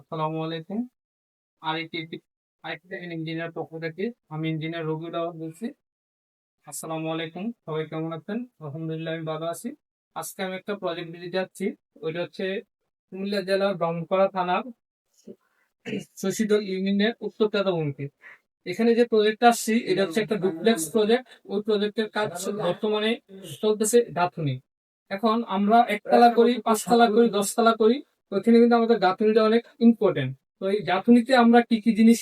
আসসালামু আলাইকুম। আরেকটি আরেকটি ইঞ্জিনিয়ার পক্ষ থেকে আমি ইঞ্জিনিয়ার রবিউল আওয়াল বলছি। আসসালামু আলাইকুম, সবাই কেমন আছেন? আলহামদুলিল্লাহ আমি ভালো আছি। আজকে আমি একটা প্রজেক্ট দিতে যাচ্ছি। ওইটা হচ্ছে কুমিল্লা জেলার ব্রহ্মপাড়া থানার শশীদল ইউনিয়নের উত্তর তেতাবুমুখী। এখানে যে প্রজেক্টটা আসছি এটা হচ্ছে একটা ডুপ্লেক্স প্রজেক্ট। ওই প্রজেক্টের কাজ বর্তমানে চলতেছে গাঁথুনি। এখন আমরা একতলা করি, পাঁচতলা করি, দশতলা করি। ওইখানে কিন্তু আমাদের গাঁথুনিটা অনেক ইম্পর্টেন্ট। তো এই গাঁথুনিতে আমরা কি কি জিনিস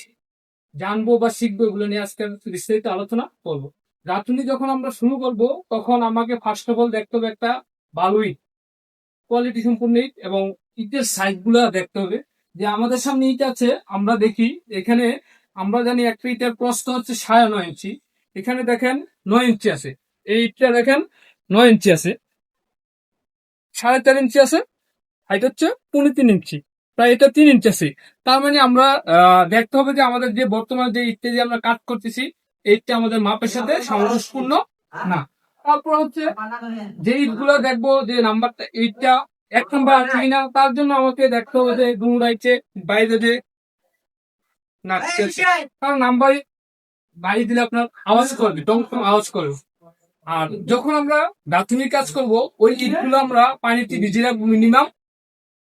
জানবো বা শিখবো এগুলো নিয়ে আজকে আমি বিস্তারিত আলোচনা করবো। গাঁথুনি যখন আমরা শুরু করব তখন আমাকে ফার্স্ট অফ অল দেখতে হবে একটা ভালো ইট, কোয়ালিটি সম্পূর্ণ ইট, এবং ইটের সাইজ গুলা দেখতে হবে। যে আমাদের সামনে ইট আছে, আমরা দেখি এখানে, আমরা জানি একটা ইটের প্রস্থ হচ্ছে 9.5 ইঞ্চি। এখানে দেখেন 9 ইঞ্চি আছে। এই ইটটা দেখেন 9 ইঞ্চি আছে, 4.5 ইঞ্চি আছে, হাইট হচ্ছে 3.5 ইঞ্চি, প্রায় এটা 3 ইঞ্চি আছে। তার মানে আমরা দেখতে হবে যে আমাদের যে বর্তমানে যে ইটটা যে আমরা কাজ করতেছি, এইটা আমাদের মাপের সাথে সামঞ্জস্যপূর্ণ না। তারপর হচ্ছে যে ইটগুলো দেখবো যে নাম্বারটা ইটটা 1 নাম্বার আছে কিনা, তার জন্য আমাকে দেখতে হবে যে দুরাইছে বাইরে যে না, কারণ নাম্বার বাইরে দিলে আপনার আওয়াজ করবে, টং টং আওয়াজ করবে। আর যখন আমরা গাঁথুনি কাজ করব, ওই ইটগুলো আমরা পানিতে ভিজিয়ে রাখবো মিনিমাম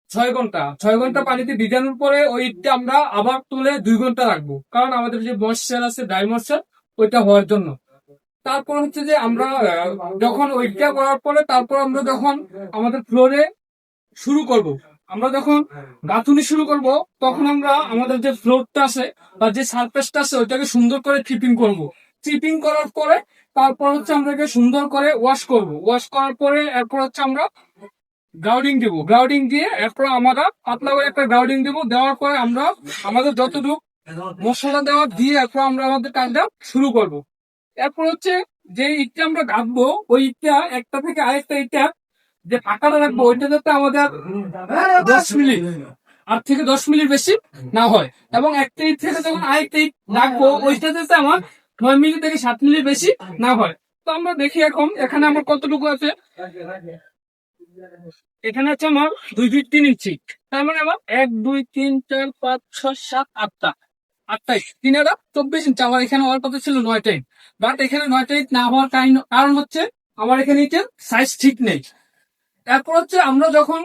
6 ঘন্টা। 6 ঘন্টা পানিতে ভিজানোর পরে ওই ইটটা আমরা আবার তুলে 2 ঘন্টা রাখবো, কারণ আমাদের যে ময়েশ্চার আছে, ড্রাই ময়েশ্চার, ওইটা হওয়ার জন্য। তারপর হচ্ছে যে আমরা যখন ওইটা করার পরে তারপর আমরা যখন আমাদের ফ্লোরে শুরু করব, আমরা যখন গাঁথুনি শুরু করব, তখন আমরা আমাদের যে ফ্লোরটা আছে বা যে সারফেসটা আছে ওইটাকে সুন্দর করে ট্রিপিং করব। ট্রিপিং করার পরে তারপর হচ্ছে আমরা একে সুন্দর করে ওয়াশ করব। ওয়াশ করার পরে এরপর হচ্ছে আমরা গ্রাউডিং দেবো। গ্রাউডিং দিয়ে এরপর আমরা পাতলা করে একটা গ্রাউডিং দেবো। দেওয়ার পরে আমরা আমাদের যতটুকু মশলা দেওয়া দিয়ে এরপর আমরা আমাদের কাজটা শুরু করব। এরপর হচ্ছে যে ইটটা আমরা গাঁথবো, ওই ইটটা একটা থেকে আরেকটা ইটটা যে ফাঁকাটা রাখবো, ওইটা যাতে আমাদের 10 মিনিট, 8 থেকে 10 মিনিট বেশি না হয়। এবং একটা ইট থেকে যখন আরেকটা ইট রাখবো, ওইটা যাতে আমার 9 মিনিট থেকে 7 মিনিট বেশি না হয়। তো আমরা দেখি এখন এখানে আমার কতটুকু আছে। এখানে আছে আমার 2 ফিট 3 ইঞ্চি। তার মানে আমার 1 2 3 4 5 6 7 8টা, 3 আর 24 ইঞ্চি। আমার এখানে হওয়ার কথা ছিল 9টা ইঞ্চ, বাট এখানে 9টা ইঞ্চ না হওয়ার কারণ হচ্ছে আমার এখানে ইটের সাইজ ঠিক নেই। এরপর হচ্ছে আমরা যখন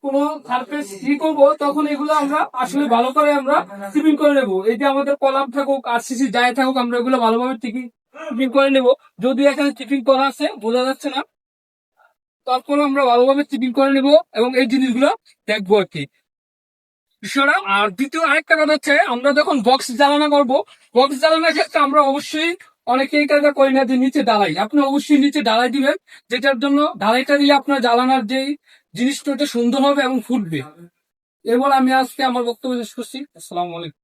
কোনো সারফেস ই করবো, তখন এগুলো আমরা আসলে ভালো করে আমরা চিপিং করে নেবো। এই যে আমাদের কলাম থাকুক, আরসিসি যাই থাকুক, আমরা এগুলো ভালোভাবে চিপিং করে নেবো। যদি এখানে চিপিং করা আছে বোঝা যাচ্ছে না, তারপর আমরা ভালোভাবে চিপিং করে নেবো এবং এই জিনিসগুলো দেখবো আর কি বিষয়টা। আর দ্বিতীয় আরেকটা কথা হচ্ছে, আমরা যখন বক্স জ্বালানা করবো, বক্স জ্বালানোর ক্ষেত্রে আমরা অবশ্যই অনেকে এই কাজটা করি না যে নিচে ডালাই। আপনি অবশ্যই নিচে ডালাই দিবেন, যেটার জন্য ঢালাইটা দিলে আপনার জ্বালানার যে জিনিসটা ওটা সুন্দর হবে এবং ফুটবে। এবার আমি আজকে আমার বক্তব্য শেষ করছি। আসসালামু আলাইকুম।